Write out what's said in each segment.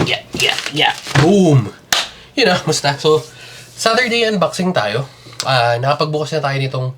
Yeah. Boom! Yun na, musta. So, Saturday unboxing tayo. Nakapagbukas na tayo nitong...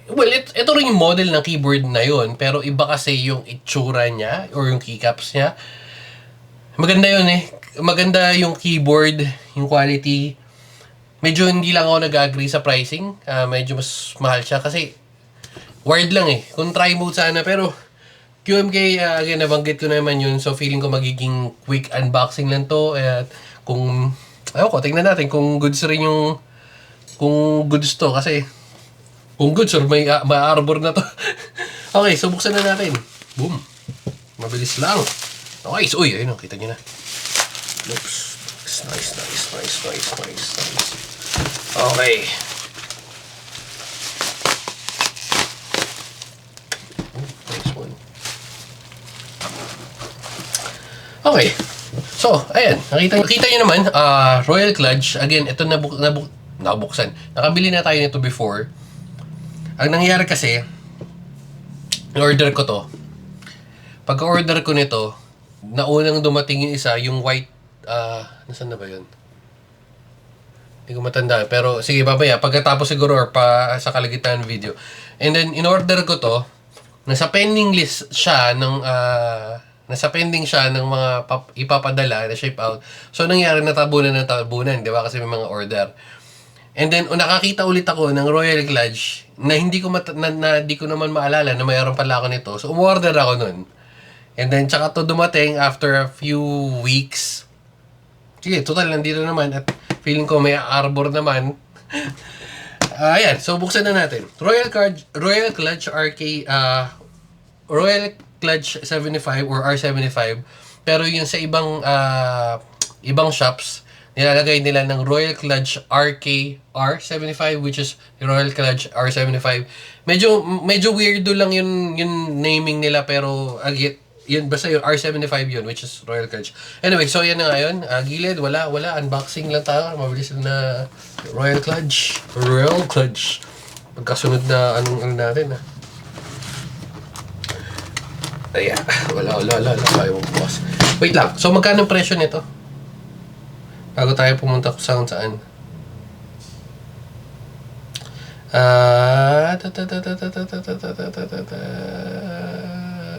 Well, ito rin yung model ng keyboard na yun. Pero iba kasi yung itsura niya or yung keycaps niya. Maganda yun eh. Maganda yung keyboard, yung quality. Medyo hindi lang ako nag-agree sa pricing. Medyo mas mahal siya kasi wired lang eh. Kung try mode sana pero QMK, again, nabanggit ko naman yun. So, feeling ko magiging quick unboxing lang to. At kung, ayaw ko, tingnan natin kung goods rin yung, kung goods to. Kasi, kung goods or may ma-arbor na to. Okay, so buksan na natin. Boom. Mabilis lang. Okay, so, uy, ayun, kita nyo na. Oops. Nice. Okay. Okay. So, ayan. Nakita nyo naman, Royal Kludge. Again, ito nabuksan. Nakabili na tayo nito before. Ang nangyari kasi, in-order ko to. Pagka-order ko nito, naunang dumating yung isa, yung white, nasaan na ba yun? Hindi ko matanda. Pero, sige, babaya. Pagkatapos siguro, or pa sa kalagitnaan ng video. And then, in-order ko to, nasa pending list siya ng, nasa pending siya ng mga ipapadala na ship out. So, nangyari natabunan, di ba? Kasi may mga order. And then, nakakita ulit ako ng Royal Kludge na hindi ko hindi ko naman maalala na mayroon pala ako nito. So, umorder ako nun. And then, tsaka to dumating after a few weeks. Sige, total, nandito naman. At feeling ko may arbor naman. Ayan, so buksan na natin. Royal Kludge Royal Kludge 75 or R75. Pero yung sa ibang shops, nilalagay nila ng Royal Kludge RK R75, which is Royal Kludge R75. Medyo weirdo lang yung naming nila, pero yun, basta yung R75 yun, which is Royal Kludge. Anyway, so yan na ngayon. Gilid, wala. Unboxing lang tayo. Mabilis na Royal Kludge. Pagkasunod na anong natin, Ayan. Wala. Ayaw mo bukas. Wait lang. So, magkano ang presyo nito? Bago tayo pumunta kung saan.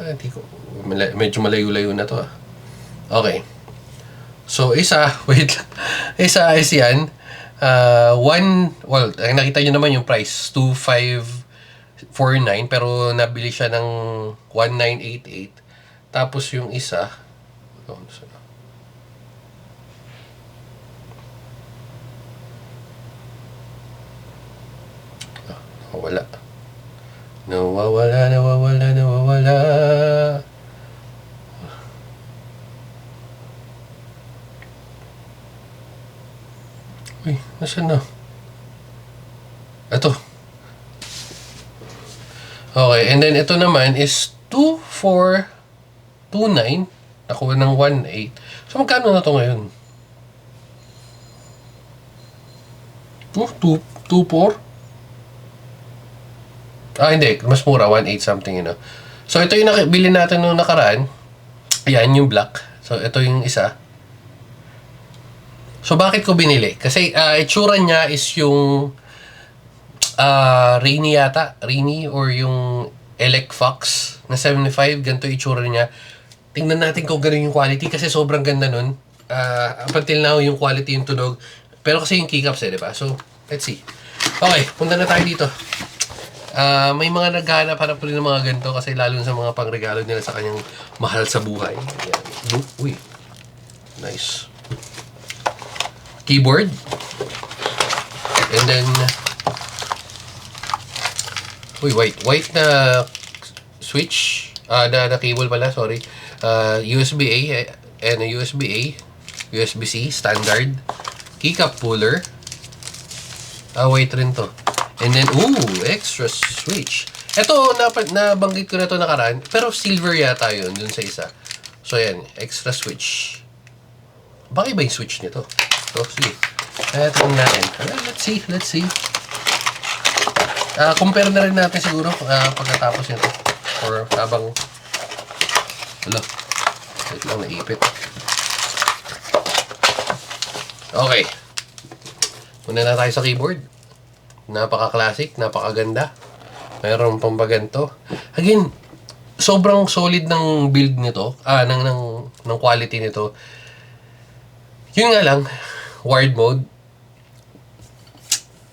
Hindi ko... Medyo malayo-layo na to. Okay. So, wait lang. Isa is yan. Nakita nyo naman yung price. 2,549. Pero nabili siya ng 1,988. Tapos yung isa. Nawawala. Uy, nasaan na? Ito. Okay, and then ito naman is 2,429. Nakuha ng 1,800. So, magkano na to ngayon? 2,400? Hindi. Mas mura. 1,800 something, So, ito yung bili natin nung nakaraan. Ayan, yung black. So, ito yung isa. So, bakit ko binili? Kasi, itsura niya is yung Rainy yata. Rainy or yung Elec Fox na 75. Ganito yung itsura niya. Tingnan natin kung gano'n yung quality kasi sobrang ganda nun. Up until now, yung quality yung tunog. Pero kasi yung keycaps diba? So, let's see. Okay, punta na tayo dito. May mga naghahanap-hanap rin ng mga ganito kasi lalo sa mga pangregalo nila sa kanyang mahal sa buhay. Ayan. Uy. Nice. Keyboard. And then, white na switch. Na cable pala, sorry. USB-A and USB-A. USB-C, standard. Keycap puller. White rin to. And then, extra switch. Ito, nabanggit ko na ito nakaraan. Pero silver yata yun, dun sa isa. So, yan. Extra switch. Bakit ba yung switch nito? So, sige. Ito natin. Let's see. Compare na rin natin siguro pagkatapos nito. Or habang... Wait lang, naipit. Okay. Muna na tayo sa keyboard. Napaka-classic, napakaganda. Mayroon pang baganto. Again, sobrang solid ng build nito. Ng quality nito. Yun nga lang, wired mode.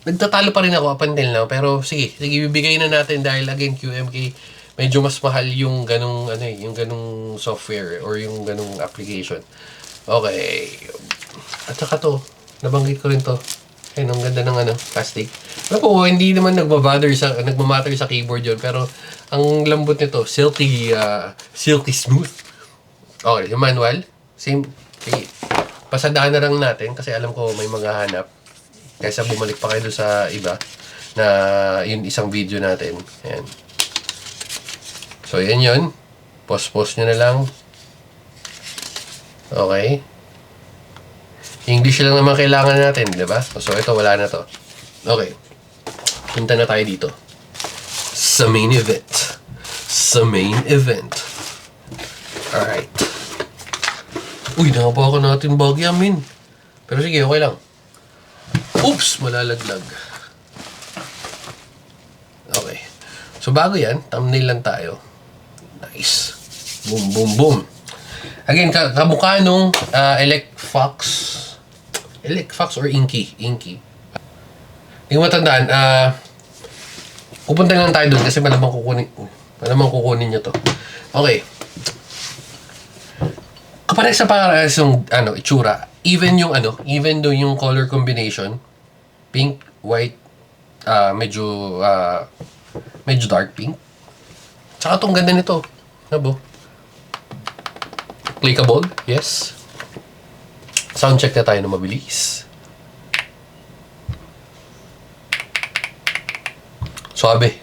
Nagtatalo pa rin ako up until now. Pero sige, bibigay na natin dahil again, QMK, medyo mas mahal yung ganung software or yung ganung application. Okay. At saka to, nabanggit ko rin to. Ayun, ang ganda ng plastic. Alam ko, hindi naman nagmamatter sa keyboard yon, pero ang lambot nito, silky smooth. Okay, yung manual, same. Okay. Pasadaan na lang natin kasi alam ko may mga hanap. Kaysa bumalik pa kayo doon sa iba na yun isang video natin. Ayan. So, yan yun. Pause nyo na lang. Okay. English lang naman kailangan natin, di ba? So, ito, wala na to. Okay. Punta na tayo dito. Sa main event. Alright. Uy, nakabawa natin bagya, min. Pero sige, okay lang. Oops! Malalaglag. Okay. So, bago yan, thumbnail lang tayo. Nice. Boom, boom, boom. Again, kamukha nung Elecfox or Inky. Hindi ko matandaan. Pupunta lang tayo doon kasi malamang kukunin nyo to. Okay. Kapag sa parehas yung itsura, even yung color combination, pink, white, medyo dark pink. Tsaka itong ganda nito. Nabo. Clickable, yes. Sound check na tayo na mabilis. Suabe.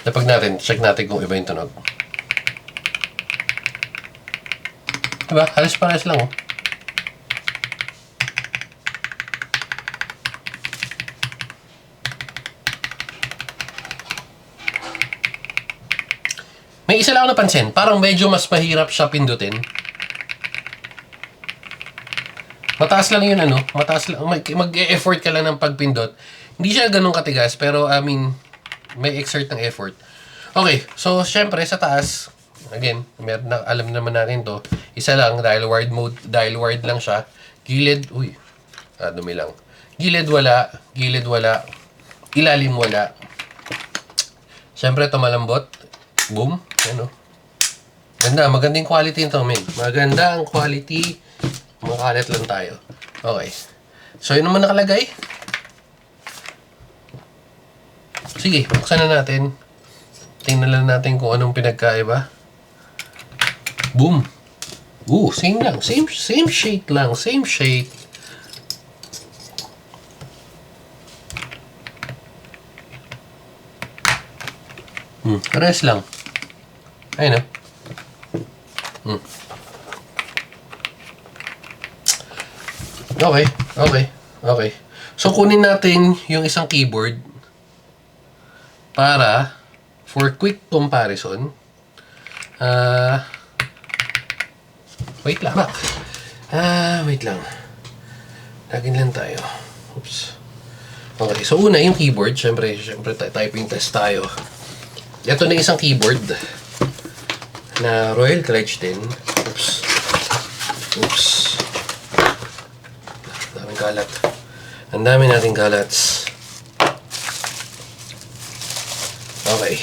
Lapag natin, check natin kung iba yung tunog. Diba? Halos parehas lang, oh. May isa lang ako napansin, parang medyo mas mahirap siya pindutin. Mataas lang yun, mataas lang, mag-e-effort ka lang ng pagpindot. Hindi siya ganun katigas, pero may exert ng effort. Okay, so syempre sa taas, again, alam naman natin to, isa lang dahil wired lang siya. Gilid, dumi lang. Gilid wala, ilalim wala. Syempre ito malambot. Boom, Ganda, magandang quality nito, men. Maganda ang quality. Makalat lang tayo. Okay. So yun naman nakalagay. Sige, buksan na natin. Tingnan lang natin kung anong pinagkaiba. Boom. Same lang. Same shade lang. Same shade. Rest lang. Ayun, Okay. So, kunin natin yung isang keyboard para for quick comparison. Wait lang. Wait lang. Lagin lang tayo. Oops. Okay, so una yung keyboard. Siyempre typing test tayo. Ito na isang keyboard na Royal Clutch din. Oops. Daming kalat. Ang dami nating kalats. Okay.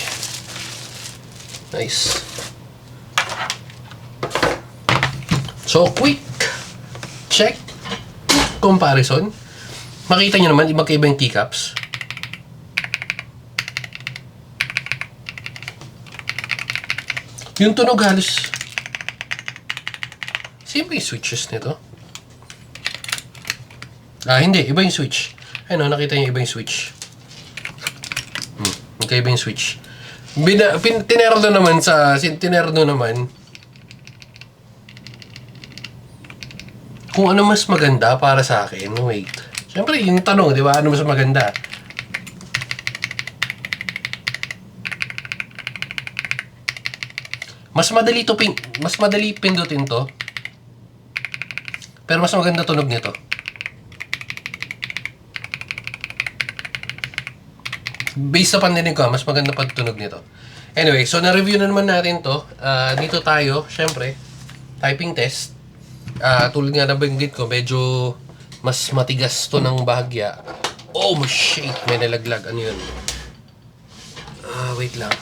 Nice. So, quick check comparison. Makita nyo naman, magkaiba yung keycaps. Yung tunog halos same yung switches nito. Hindi. Iba yung switch. Ayun, nakita niyo iba yung switch. Magkaiba yung switch. Tinerno naman kung ano mas maganda para sa akin. Wait. Siyempre, yung tanong, di ba? Ano mas maganda? Mas madali pindutin to. Pero mas maganda tunog nito. Based sa pandinig ko, mas maganda pagtunog nito. Anyway, so na-review na naman natin to. Dito tayo, syempre, typing test. Tulad nga nabanggit ko, medyo mas matigas to ng bahagya. Oh, shit! May nalaglag. Ano yun? Wait lang.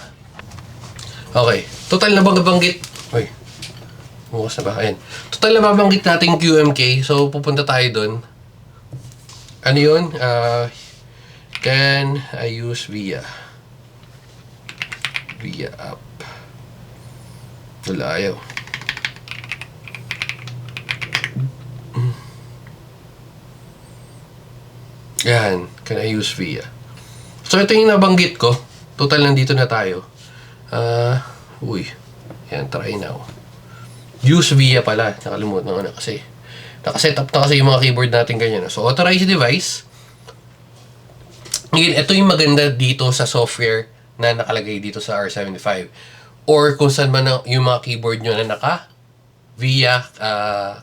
Okay. Total na banggit. Uy. Bukas na ba? Ayan. Total na babanggit natin QMK. So, pupunta tayo dun. Ano yun? Can I use Via app? Wala, ayaw. Yan. Can I use Via? So, ito yung nabanggit ko. Total, nandito na tayo. Yan, try now. Use Via pala. Nakalimutan ko na kasi. Nakaset up na kasi yung mga keyboard natin ganyan. So, authorized device. Ngayon, ito yung maganda dito sa software na nakalagay dito sa R75. Or kung saan man yung mga keyboard nyo na naka via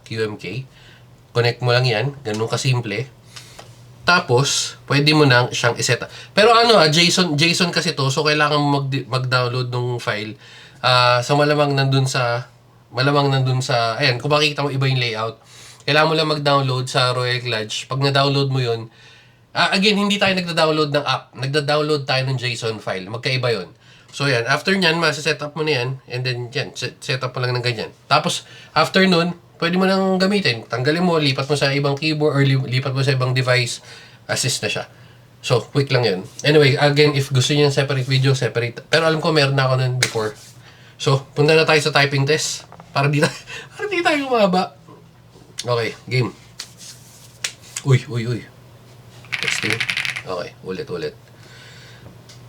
QMK. Connect mo lang yan. Ganun kasimple. Tapos, pwede mo nang siyang iset up. Pero JSON kasi to. So, kailangan mo mag-download ng file. So, malamang nandun sa, ayan, kung makikita mo iba yung layout. Kailangan mo lang mag-download sa Royal Clutch. Pag na-download mo yun, again, hindi tayo nagda-download ng app. Nagda-download tayo ng JSON file. Magkaiba yun. So, yan. After nyan, set up mo na yan. And then, yan. Set up mo lang ng ganyan. Tapos, after nun, pwede mo nang gamitin. Tanggalin mo, lipat mo sa ibang keyboard or lipat mo sa ibang device. Assist na siya. So, quick lang yun. Anyway, again, if gusto niyo yung separate video, separate. Pero alam ko, meron na ako nun before. So, punta na tayo sa typing test. Para di tayo umaba. Okay, game. Uy. Testing. Okay, ulit.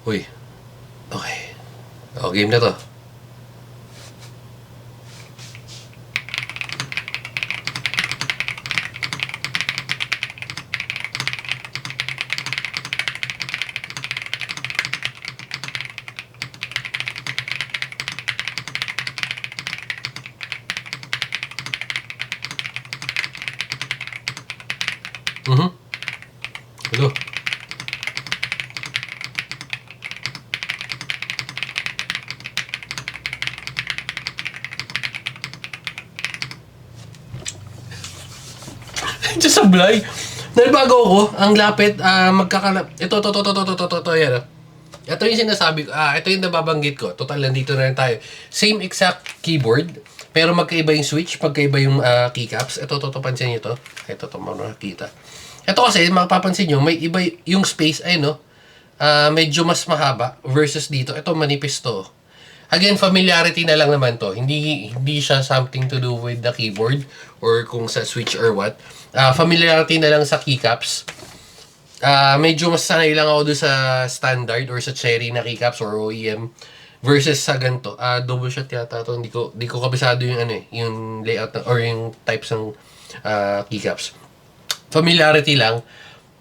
Uy. Okay. Game na to. Hello. Just sablay. Nalibago ako. Ang lapit. Ito. Yan. Ito yung sinasabi ko. Ito yung nababanggit ko. Total, nandito na rin tayo. Same exact keyboard. Pero magkaiba yung switch. Magkaiba yung keycaps. Ito, pansin nyo to. Ito, makikita. Ito kasi, mapapansin nyo, may iba yung space, medyo mas mahaba versus dito. Ito, manipis to. Again, familiarity na lang naman to. Hindi siya something to do with the keyboard or kung sa switch or what. Familiarity na lang sa keycaps. Medyo mas sanay lang ako doon sa standard or sa Cherry na keycaps or OEM versus sa ganito. Double shot yata to. Hindi ko kabisado yung yung layout or yung types ng keycaps. Familiarity lang.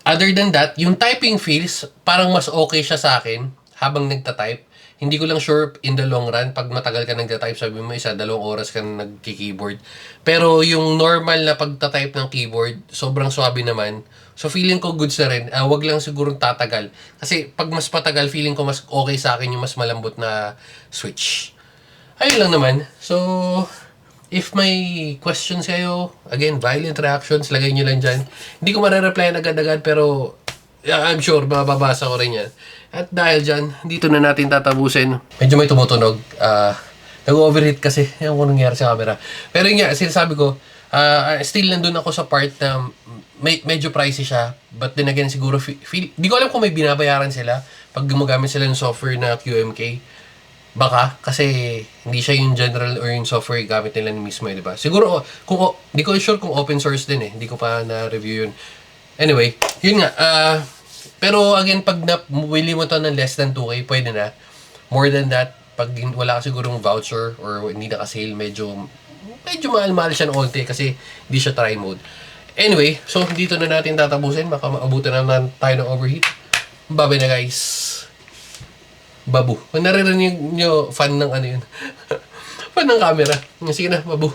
Other than that, yung typing feels, parang mas okay siya sa akin habang nagta-type. Hindi ko lang sure in the long run, pag matagal ka nagta-type, sabi mo 1-2 oras ka nagki-keyboard. Pero yung normal na pagta-type ng keyboard, sobrang swabe naman. So feeling ko goods na rin. Wag lang siguro tatagal. Kasi pag mas patagal, feeling ko mas okay sa akin yung mas malambot na switch. Ayun lang naman. So, if may questions kayo, again, violent reactions, lagay nyo lang dyan. Hindi ko mare-replyan agad-agad, pero I'm sure, mababasa ko rin yan. At dahil dyan, dito na natin tatapusin. Medyo may tumutunog. Nag-overheat kasi. Ewan ko nangyari sa camera. Pero yun nga, sinasabi ko, still nandun ako sa part na medyo pricey siya. But then again, siguro, di ko alam kung may binabayaran sila pag gumagamit sila ng software na QMK. Baka, kasi hindi siya yung general or yung software gamit nila mismo, di ba? Siguro, di ko sure kung open source din eh. Hindi ko pa na-review yun. Anyway, yun nga. Pero again, pag napili mo to ng less than 2K, pwede na. More than that, pag wala ka sigurong voucher or hindi na ka-sale, medyo mahal-mahal siya ng onte kasi hindi siya try mode. Anyway, so dito na natin tatapusin. Baka maabutan na tayo ng overheat. Bye na guys. Babu. Kung naririnig nyo, fan ng ano yun. Fan ng camera. Sige na, babu.